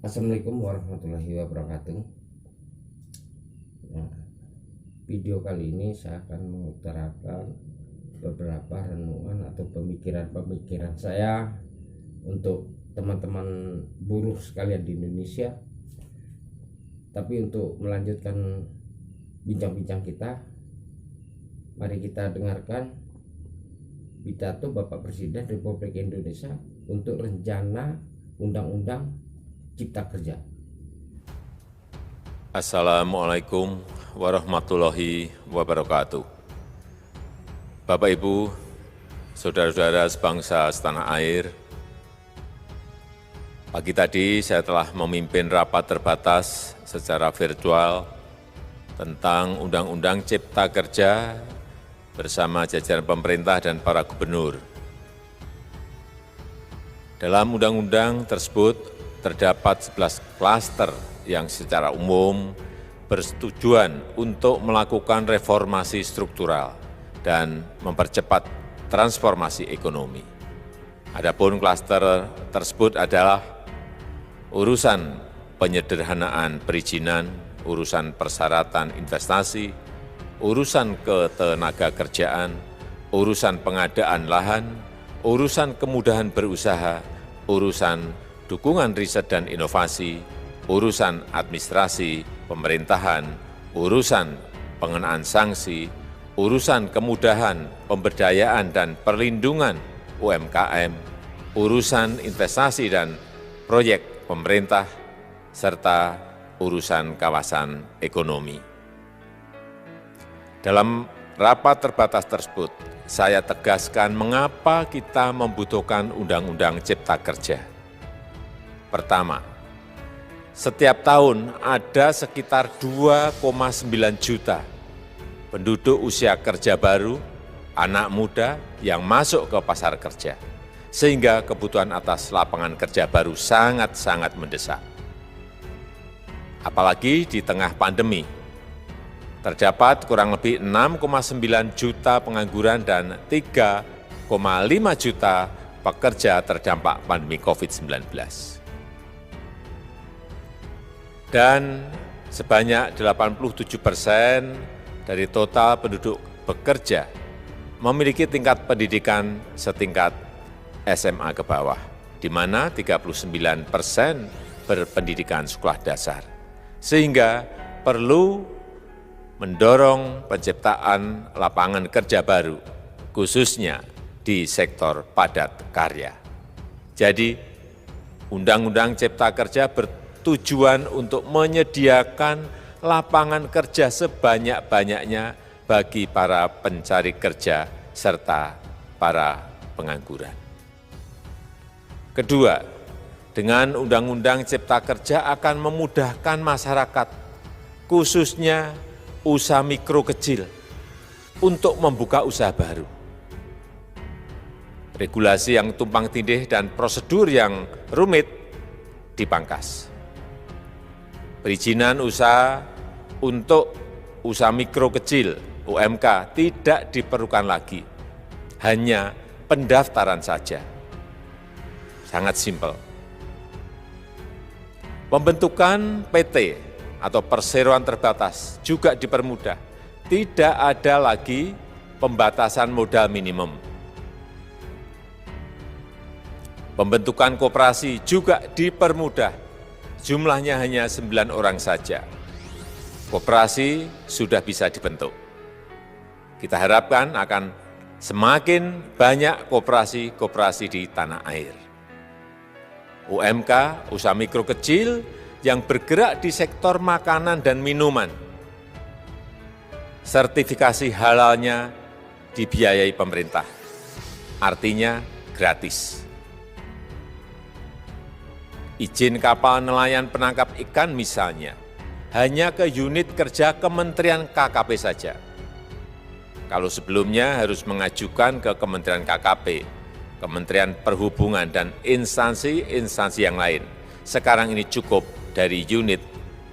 Assalamualaikum warahmatullahi wabarakatuh. Nah, video kali ini saya akan mengutarakan beberapa renungan atau pemikiran saya untuk teman-teman buruh sekalian di Indonesia. Tapi untuk melanjutkan bincang-bincang kita, mari kita dengarkan pidato Bapak Presiden Republik Indonesia untuk rencana Undang-Undang Cipta Kerja. Assalamualaikum warahmatullahi wabarakatuh. Bapak, Ibu, saudara-saudara sebangsa setanah air, pagi tadi saya telah memimpin rapat terbatas secara virtual tentang Undang-Undang Cipta Kerja bersama jajaran pemerintah dan para gubernur. Dalam undang-undang tersebut terdapat 11 klaster yang secara umum bertujuan untuk melakukan reformasi struktural dan mempercepat transformasi ekonomi. Adapun klaster tersebut adalah urusan penyederhanaan perizinan, urusan persyaratan investasi, urusan ketenagakerjaan, urusan pengadaan lahan, urusan kemudahan berusaha, urusan dukungan riset dan inovasi, urusan administrasi pemerintahan, urusan pengenaan sanksi, urusan kemudahan pemberdayaan dan perlindungan UMKM, urusan investasi dan proyek pemerintah, serta urusan kawasan ekonomi. Dalam rapat terbatas tersebut, saya tegaskan mengapa kita membutuhkan Undang-Undang Cipta Kerja. Pertama, setiap tahun ada sekitar 2,9 juta penduduk usia kerja baru, anak muda yang masuk ke pasar kerja, sehingga kebutuhan atas lapangan kerja baru sangat-sangat mendesak. Apalagi di tengah pandemi, terdapat kurang lebih 6,9 juta pengangguran dan 3,5 juta pekerja terdampak pandemi COVID-19. Dan sebanyak 87% dari total penduduk bekerja memiliki tingkat pendidikan setingkat SMA ke bawah, di mana 39% berpendidikan sekolah dasar. Sehingga perlu mendorong penciptaan lapangan kerja baru, khususnya di sektor padat karya. Jadi, Undang-Undang Cipta Kerja tujuan untuk menyediakan lapangan kerja sebanyak-banyaknya bagi para pencari kerja serta para pengangguran. Kedua, dengan Undang-Undang Cipta Kerja akan memudahkan masyarakat, khususnya usaha mikro kecil, untuk membuka usaha baru. Regulasi yang tumpang tindih dan prosedur yang rumit dipangkas. Perizinan usaha untuk usaha mikro kecil (UMK) tidak diperlukan lagi, hanya pendaftaran saja. Sangat simpel. Pembentukan PT atau perseroan terbatas juga dipermudah. Tidak ada lagi pembatasan modal minimum. Pembentukan koperasi juga dipermudah. Jumlahnya hanya 9 orang saja. Koperasi sudah bisa dibentuk. Kita harapkan akan semakin banyak koperasi-koperasi di tanah air. UMK, usaha mikro kecil yang bergerak di sektor makanan dan minuman. Sertifikasi halalnya dibiayai pemerintah, artinya gratis. Izin kapal nelayan penangkap ikan misalnya, hanya ke unit kerja Kementerian KKP saja. Kalau sebelumnya harus mengajukan ke Kementerian KKP, Kementerian Perhubungan, dan instansi-instansi yang lain. Sekarang ini cukup dari unit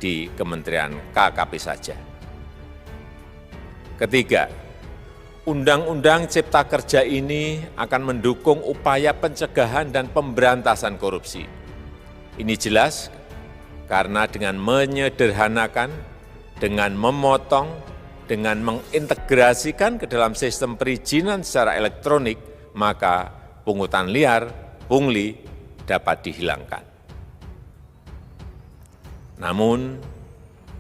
di Kementerian KKP saja. Ketiga, Undang-Undang Cipta Kerja ini akan mendukung upaya pencegahan dan pemberantasan korupsi. Ini jelas karena dengan menyederhanakan, dengan memotong, dengan mengintegrasikan ke dalam sistem perizinan secara elektronik, maka pungutan liar, pungli dapat dihilangkan. Namun,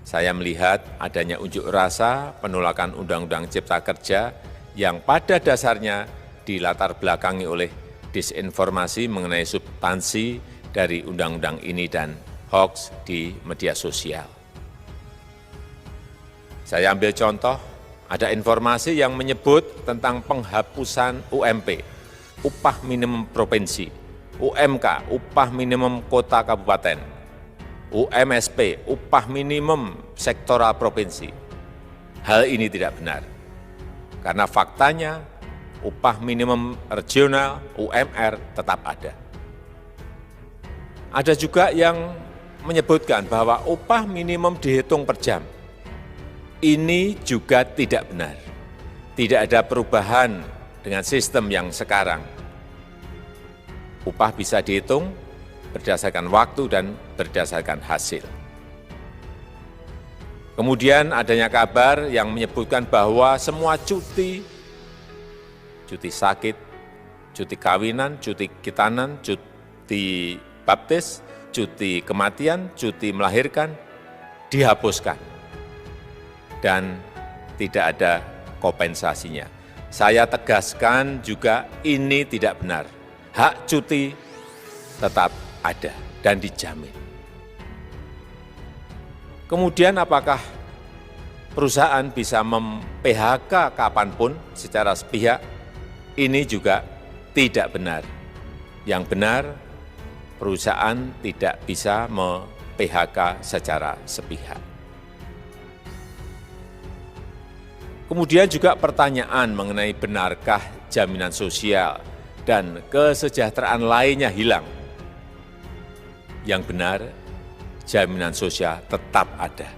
saya melihat adanya unjuk rasa penolakan Undang-Undang Cipta Kerja yang pada dasarnya dilatar belakangi oleh disinformasi mengenai substansi dari undang-undang ini dan hoax di media sosial. Saya ambil contoh, ada informasi yang menyebut tentang penghapusan UMP, upah minimum provinsi, UMK, upah minimum kota kabupaten, UMSP, upah minimum sektoral provinsi. Hal ini tidak benar, karena faktanya upah minimum regional, UMR, tetap ada. Ada juga yang menyebutkan bahwa upah minimum dihitung per jam. Ini juga tidak benar. Tidak ada perubahan dengan sistem yang sekarang. Upah bisa dihitung berdasarkan waktu dan berdasarkan hasil. Kemudian adanya kabar yang menyebutkan bahwa semua cuti sakit, cuti kawinan, cuti khitanan, cuti baptis, cuti kematian, cuti melahirkan, dihapuskan. Dan tidak ada kompensasinya. Saya tegaskan juga ini tidak benar. Hak cuti tetap ada dan dijamin. Kemudian apakah perusahaan bisa mem-PHK kapanpun secara sepihak? Ini juga tidak benar. Yang benar, perusahaan tidak bisa me-PHK secara sepihak. Kemudian juga pertanyaan mengenai benarkah jaminan sosial dan kesejahteraan lainnya hilang. Yang benar, jaminan sosial tetap ada.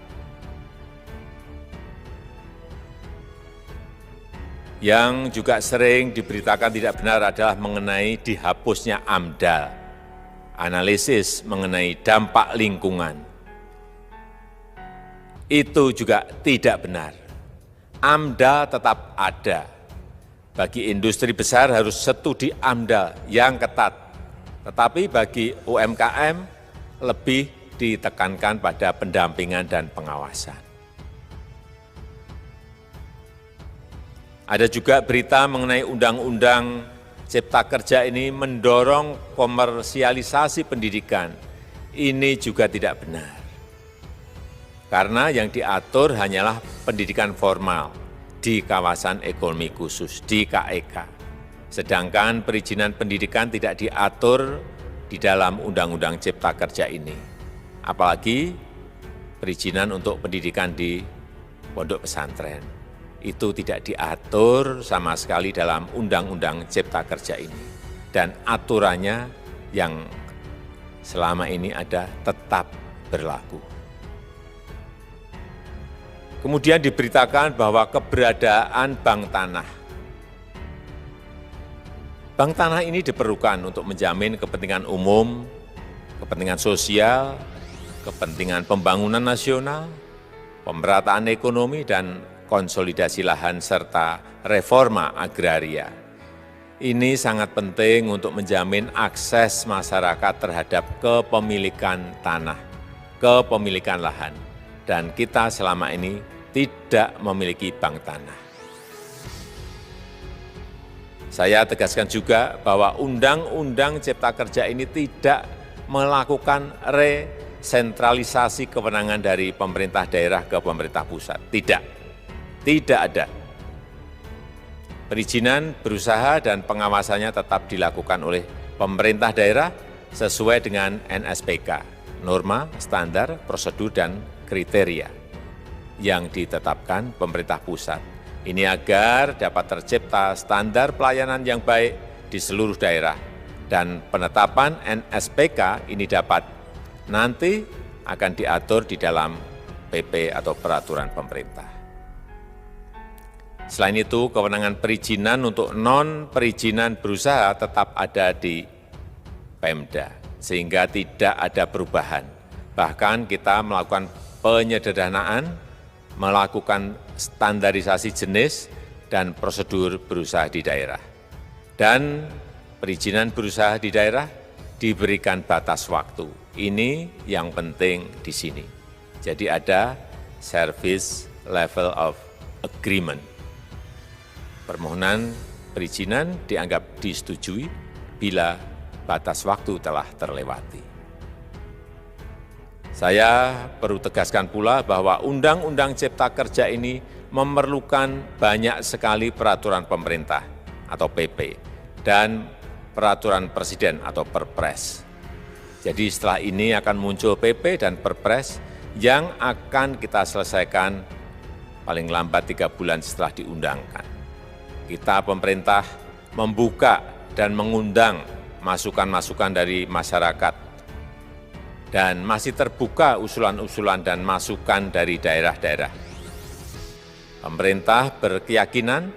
Yang juga sering diberitakan tidak benar adalah mengenai dihapusnya AMDAL, analisis mengenai dampak lingkungan. Itu juga tidak benar. AMDAL tetap ada. Bagi industri besar harus studi AMDAL yang ketat. Tetapi bagi UMKM lebih ditekankan pada pendampingan dan pengawasan. Ada juga berita mengenai Undang-Undang Cipta Kerja ini mendorong komersialisasi pendidikan. Ini juga tidak benar. Karena yang diatur hanyalah pendidikan formal di kawasan ekonomi khusus, di KEK. Sedangkan perizinan pendidikan tidak diatur di dalam Undang-Undang Cipta Kerja ini. Apalagi perizinan untuk pendidikan di pondok pesantren. Itu tidak diatur sama sekali dalam Undang-Undang Cipta Kerja ini. Dan aturannya yang selama ini ada tetap berlaku. Kemudian diberitakan bahwa keberadaan bank tanah. Bank tanah ini diperlukan untuk menjamin kepentingan umum, kepentingan sosial, kepentingan pembangunan nasional, pemerataan ekonomi, dan konsolidasi lahan serta reforma agraria. Ini sangat penting untuk menjamin akses masyarakat terhadap kepemilikan tanah, kepemilikan lahan. Dan kita selama ini tidak memiliki bank tanah. Saya tegaskan juga bahwa Undang-Undang Cipta Kerja ini tidak melakukan resentralisasi kewenangan dari pemerintah daerah ke pemerintah pusat. Tidak ada. Perizinan berusaha dan pengawasannya tetap dilakukan oleh pemerintah daerah sesuai dengan NSPK, norma, standar, prosedur, dan kriteria yang ditetapkan pemerintah pusat. Ini agar dapat tercipta standar pelayanan yang baik di seluruh daerah. Dan penetapan NSPK ini dapat nanti akan diatur di dalam PP atau peraturan pemerintah. Selain itu, kewenangan perizinan untuk non-perizinan berusaha tetap ada di Pemda, sehingga tidak ada perubahan. Bahkan kita melakukan penyederhanaan, melakukan standarisasi jenis dan prosedur berusaha di daerah. Dan perizinan berusaha di daerah diberikan batas waktu. Ini yang penting di sini. Jadi ada service level of agreement. Permohonan perizinan dianggap disetujui bila batas waktu telah terlewati. Saya perlu tegaskan pula bahwa Undang-Undang Cipta Kerja ini memerlukan banyak sekali peraturan pemerintah atau PP dan peraturan presiden atau Perpres. Jadi setelah ini akan muncul PP dan Perpres yang akan kita selesaikan paling lambat 3 bulan setelah diundangkan. Kita pemerintah membuka dan mengundang masukan-masukan dari masyarakat dan masih terbuka usulan-usulan dan masukan dari daerah-daerah. Pemerintah berkeyakinan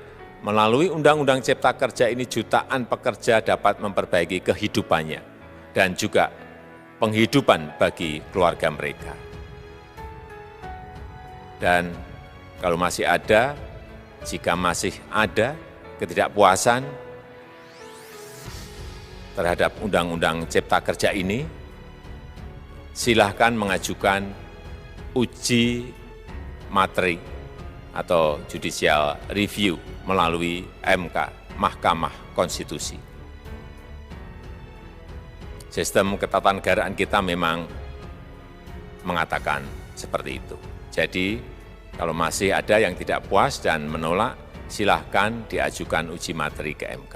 melalui Undang-Undang Cipta Kerja ini jutaan pekerja dapat memperbaiki kehidupannya dan juga penghidupan bagi keluarga mereka. Dan kalau masih ada, jika masih ada ketidakpuasan terhadap Undang-Undang Cipta Kerja ini, silahkan mengajukan uji materi atau judicial review melalui MK, Mahkamah Konstitusi. Sistem ketatanegaraan kita memang mengatakan seperti itu. Jadi, kalau masih ada yang tidak puas dan menolak, silahkan diajukan uji materi ke MK.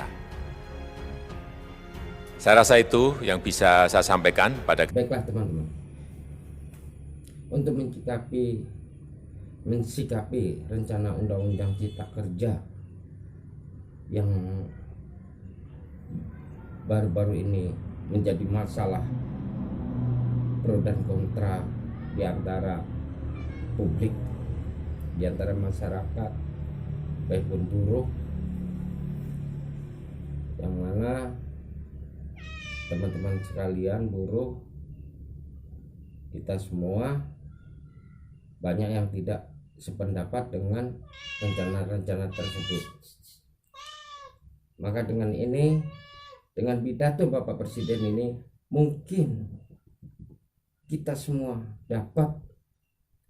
Saya rasa itu yang bisa saya sampaikan pada... Baiklah teman-teman, untuk mensikapi rencana Undang-Undang Cipta Kerja yang baru-baru ini menjadi masalah pro dan kontra di antara publik, di antara masyarakat, baik pun buruh, yang mana teman-teman sekalian buruh, kita semua banyak yang tidak sependapat dengan rencana-rencana tersebut. Maka dengan ini, dengan pidato Bapak Presiden ini, mungkin kita semua dapat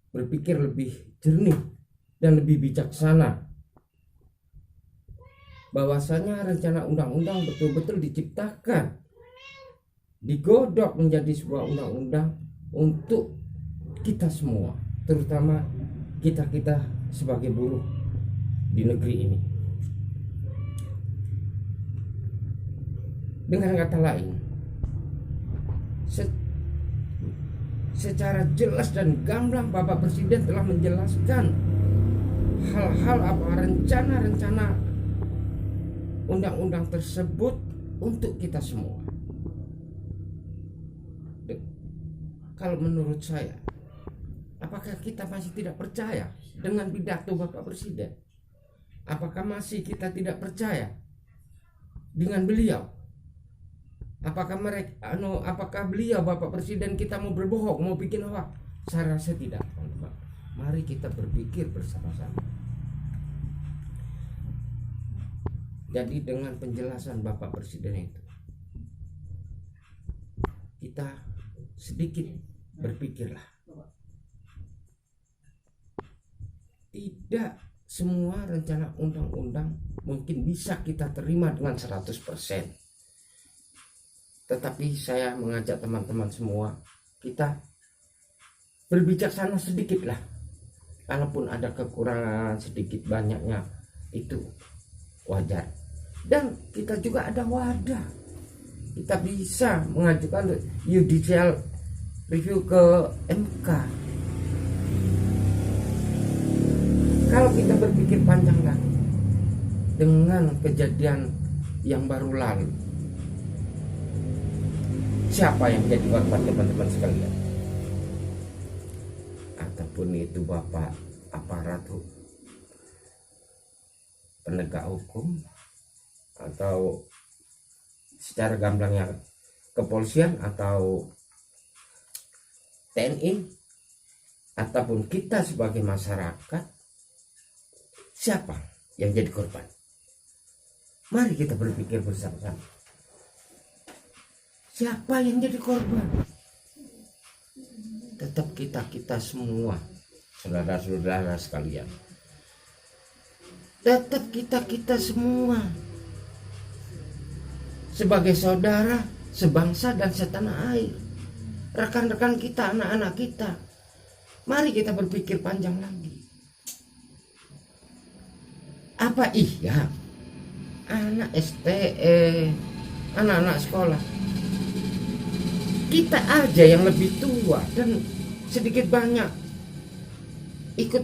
berpikir lebih jernih dan lebih bijaksana, bahwasanya rencana undang-undang betul-betul diciptakan, digodok menjadi sebuah undang-undang untuk kita semua, terutama kita sebagai buruh di negeri ini. Dengan kata lain, secara jelas dan gamblang Bapak Presiden telah menjelaskan hal-hal apa rencana-rencana undang-undang tersebut untuk kita semua. Kalau menurut saya, apakah kita masih tidak percaya dengan pidato Bapak Presiden? Apakah masih kita tidak percaya dengan beliau? Apakah beliau Bapak Presiden kita mau berbohong, mau bikin hoax? Saya rasa tidak, teman-teman. Mari kita berpikir bersama-sama. Jadi dengan penjelasan Bapak Presiden itu, kita sedikit berpikirlah. Tidak semua rencana undang-undang mungkin bisa kita terima dengan 100%. Tetapi saya mengajak teman-teman semua, kita berbijaksana sedikitlah. Kalaupun ada kekurangan sedikit banyaknya, itu wajar. Dan kita juga ada wadah. Kita bisa mengajukan judicial review ke MK. Kalau kita berpikir panjang lagi dengan kejadian yang baru lalu, siapa yang jadi korban, teman-teman sekalian? Ataupun itu Bapak aparat penegak hukum atau secara gamblangnya kepolisian atau TNI ataupun kita sebagai masyarakat, siapa yang jadi korban? Mari kita berpikir bersama-sama. Siapa yang jadi korban? Tetap kita semua, saudara-saudara sekalian. Tetap kita semua sebagai saudara, sebangsa dan setanah air, rekan-rekan kita, anak-anak kita. Mari kita berpikir panjang lagi. Apa iya anak STE, anak-anak sekolah, kita aja yang lebih tua dan sedikit banyak ikut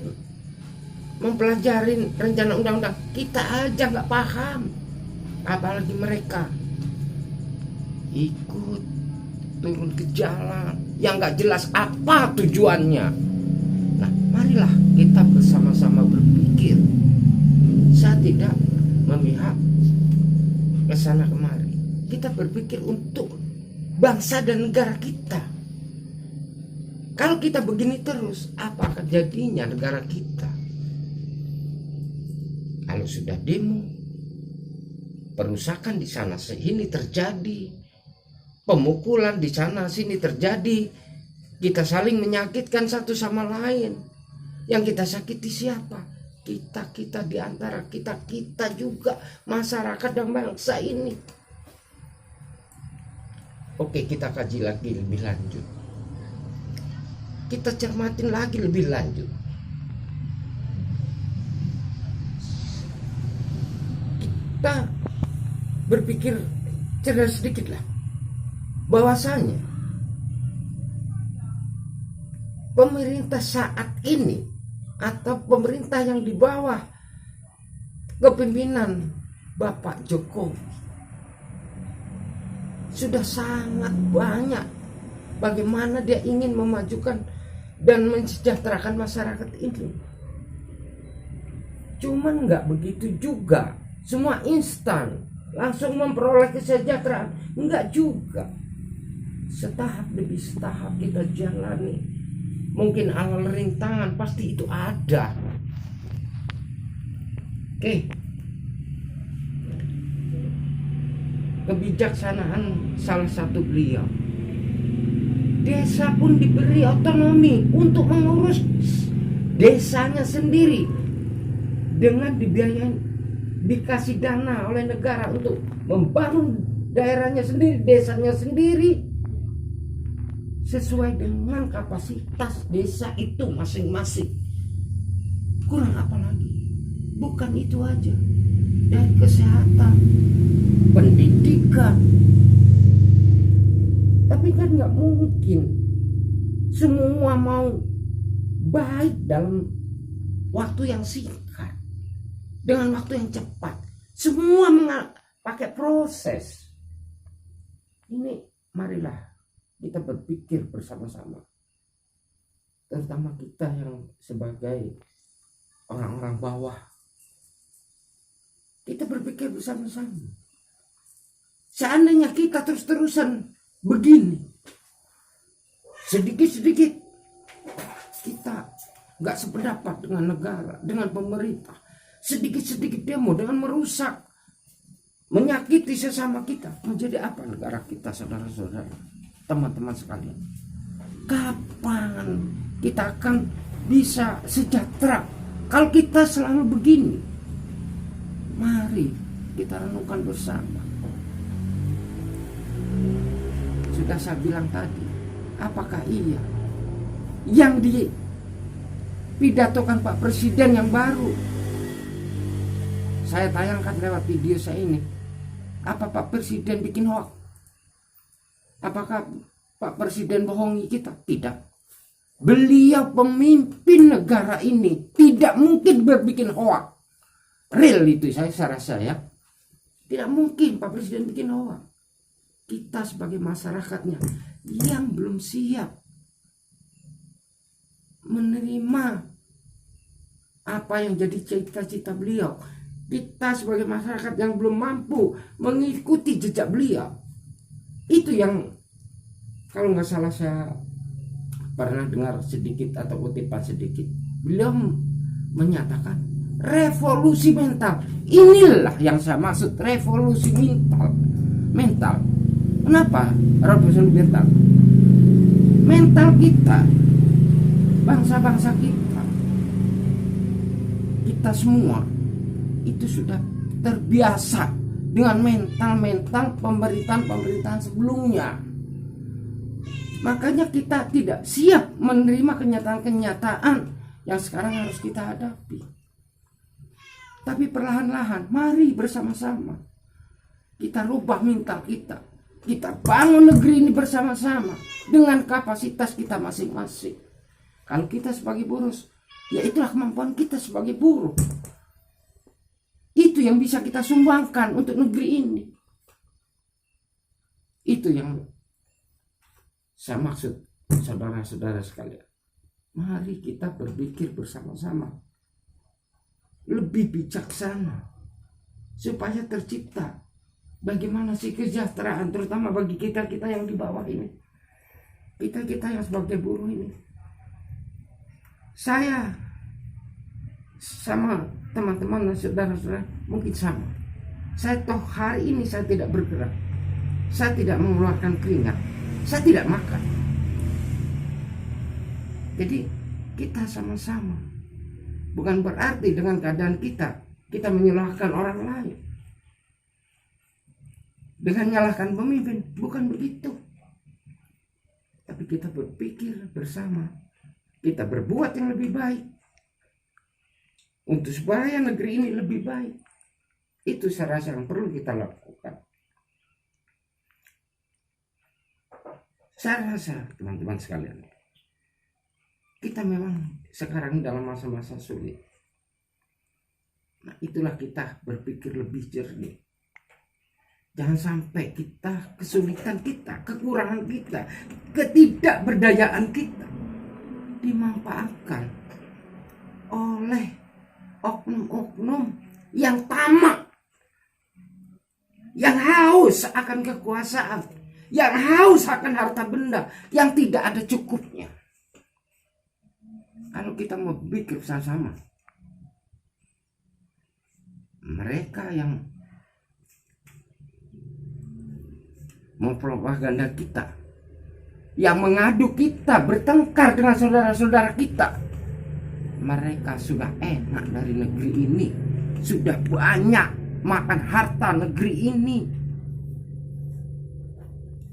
mempelajari rencana undang-undang, kita aja nggak paham, apalagi mereka ikut turun ke jalan yang nggak jelas apa tujuannya. Nah, marilah kita bersama-sama berpikir. Saya tidak memihak ke sana kemari. Kita berpikir untuk bangsa dan negara kita. Kalau kita begini terus, apa akan jadinya negara kita? Kalau sudah demo, perusakan di sana sini terjadi, pemukulan di sana sini terjadi, kita saling menyakitkan satu sama lain. Yang kita sakiti siapa? Kita di antara kita juga, masyarakat dan bangsa ini. Oke, kita kaji lagi lebih lanjut. Kita cermatin lagi lebih lanjut. Kita berpikir cerdas sedikit lah, bahwasanya pemerintah saat ini atau pemerintah yang di bawah kepemimpinan Bapak Jokowi sudah sangat banyak bagaimana dia ingin memajukan dan mensejahterakan masyarakat ini. Cuman nggak begitu juga semua instan langsung memperoleh kesejahteraan, enggak juga. Setahap demi setahap kita jalani. Mungkin awal rintangan pasti itu ada. Oke. Kebijaksanaan salah satu beliau. Desa pun diberi otonomi untuk mengurus desanya sendiri dengan dibiayain, dikasih dana oleh negara untuk membangun daerahnya sendiri, desanya sendiri sesuai dengan kapasitas desa itu masing-masing. Kurang apa lagi? Bukan itu aja, dari kesehatan, pendidikan. Tapi kan nggak mungkin semua mau baik dalam waktu yang singkat, dengan waktu yang cepat. Semua pakai proses. Ini marilah kita berpikir bersama-sama, terutama kita yang sebagai orang-orang bawah. Kita berpikir bersama-sama. Seandainya kita terus-terusan begini, sedikit-sedikit kita nggak sependapat dengan negara, dengan pemerintah, sedikit-sedikit demo dengan merusak, menyakiti sesama kita, menjadi apa negara kita, saudara-saudara, teman-teman sekalian? Kapan kita akan bisa sejahtera kalau kita selalu begini? Mari kita renungkan bersama. Sudah saya bilang tadi, apakah iya yang dipidatokan Pak Presiden yang baru? Saya tayangkan lewat video saya ini. Apa Pak Presiden bikin hoax? Apakah Pak Presiden bohongi kita? Tidak. Beliau pemimpin negara ini, tidak mungkin berbikin hoax. Real itu saya rasa ya. Tidak mungkin Pak Presiden bikin hoax. Kita sebagai masyarakatnya yang belum siap menerima apa yang jadi cita-cita beliau, kita sebagai masyarakat yang belum mampu mengikuti jejak beliau. Itu yang kalau nggak salah saya pernah dengar sedikit atau kutipan sedikit. Beliau menyatakan revolusi mental. Inilah yang saya maksud, revolusi mental. Kenapa revolusi mental? Mental kita, bangsa-bangsa kita semua itu sudah terbiasa dengan mental pemerintahan sebelumnya. Makanya kita tidak siap menerima kenyataan-kenyataan yang sekarang harus kita hadapi. Tapi perlahan-lahan, mari bersama-sama kita rubah mental kita. Kita bangun negeri ini bersama-sama dengan kapasitas kita masing-masing. Kalau kita sebagai buruh, ya itulah kemampuan kita sebagai buruh. Itu yang bisa kita sumbangkan untuk negeri ini. Itu yang saya maksud, saudara-saudara sekalian. Mari kita berpikir bersama-sama, lebih bijaksana, supaya tercipta bagaimana sih kesejahteraan, terutama bagi kita yang di bawah ini, kita yang sebagai buruh ini. Saya sama teman-teman dan saudara-saudara mungkin sama. Saya toh hari ini saya tidak bergerak, saya tidak mengeluarkan keringat, saya tidak makan. Jadi kita sama-sama. Bukan berarti dengan keadaan kita menyalahkan orang lain, dengan menyalahkan pemimpin, bukan begitu. Tapi kita berpikir bersama, kita berbuat yang lebih baik untuk supaya negeri ini lebih baik. Itu saya rasa yang perlu kita lakukan. Saya rasa teman-teman sekalian, kita memang sekarang dalam masa-masa sulit. Nah, itulah kita berpikir lebih jernih. Jangan sampai kita, kesulitan kita, kekurangan kita, ketidakberdayaan kita dimanfaatkan oleh oknum-oknum yang tamak, yang haus akan kekuasaan, yang haus akan harta benda, yang tidak ada cukupnya. Kalau kita mau berpikir bersama-sama, mereka yang mempropaganda kita, yang mengadu kita, bertengkar dengan saudara-saudara kita, mereka sudah enak dari negeri ini, sudah banyak makan harta negeri ini.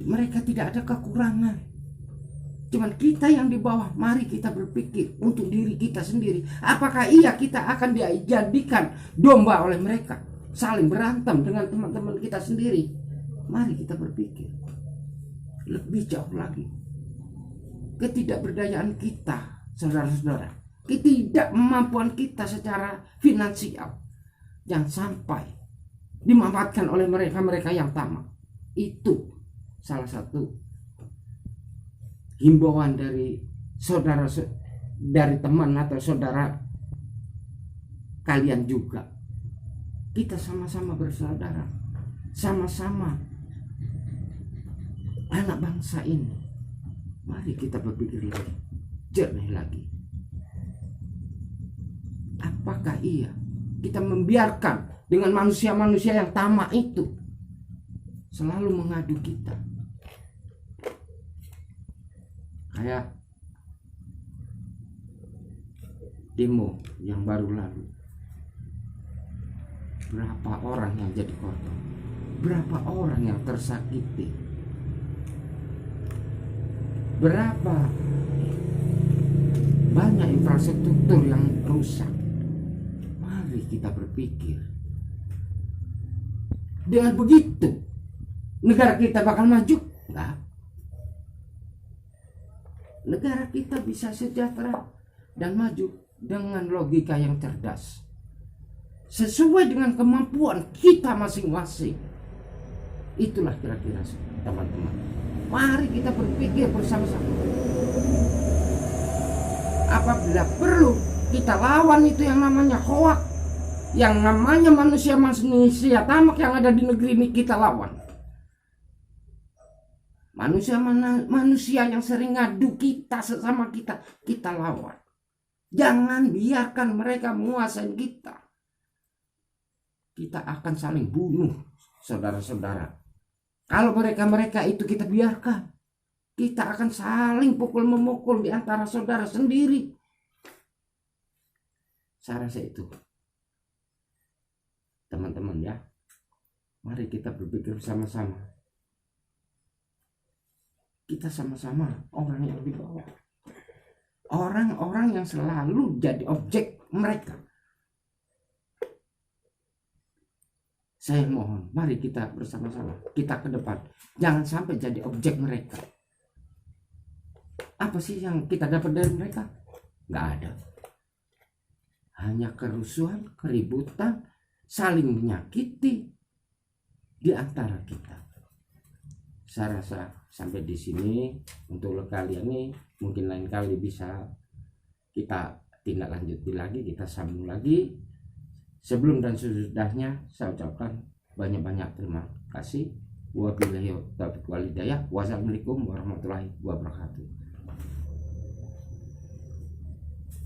Mereka tidak ada kekurangan. Cuman kita yang di bawah, mari kita berpikir untuk diri kita sendiri. Apakah iya kita akan dijadikan domba oleh mereka, saling berantem dengan teman-teman kita sendiri? Mari kita berpikir lebih jauh lagi. Ketidakberdayaan kita, saudara-saudara, ketidakmampuan kita secara finansial, jangan sampai dimanfaatkan oleh mereka yang tamak. Itu salah satu himbauan dari saudara, dari teman atau saudara kalian juga. Kita sama-sama bersaudara, sama-sama anak bangsa ini. Mari kita berpikir lagi, jernih lagi. Apakah iya kita membiarkan dengan manusia-manusia yang tamak itu selalu mengadu kita? Kayak demo yang baru lalu, berapa orang yang jadi korban, berapa orang yang tersakiti, berapa banyak infrastruktur yang rusak. Mari kita berpikir, dengan begitu negara kita bakal maju? Enggak. Negara kita bisa sejahtera dan maju dengan logika yang cerdas, sesuai dengan kemampuan kita masing-masing. Itulah kira-kira teman-teman. Mari kita berpikir bersama-sama. Apabila perlu kita lawan itu yang namanya hoak, Yang namanya manusia tamak yang ada di negeri ini kita lawan. Manusia yang sering ngadu kita sesama kita lawan. Jangan biarkan mereka menguasai kita. Kita akan saling bunuh, saudara-saudara. Kalau mereka itu kita biarkan, kita akan saling pukul-memukul di antara saudara sendiri. Saya rasa itu, teman-teman ya. Mari kita berpikir bersama-sama. Kita sama-sama orang yang di bawah. Orang-orang yang selalu jadi objek mereka. Saya mohon, mari kita bersama-sama, kita ke depan. Jangan sampai jadi objek mereka. Apa sih yang kita dapat dari mereka? Nggak ada. Hanya kerusuhan, keributan, saling menyakiti di antara kita. Saya rasa sampai di sini untuk kalian ini, mungkin lain kali bisa kita tindak lanjuti lagi, kita sambung lagi. Sebelum dan sesudahnya saya ucapkan banyak-banyak terima kasih. Wabillahi taufiq wal hidayah. Wassalamualaikum warahmatullahi wabarakatuh.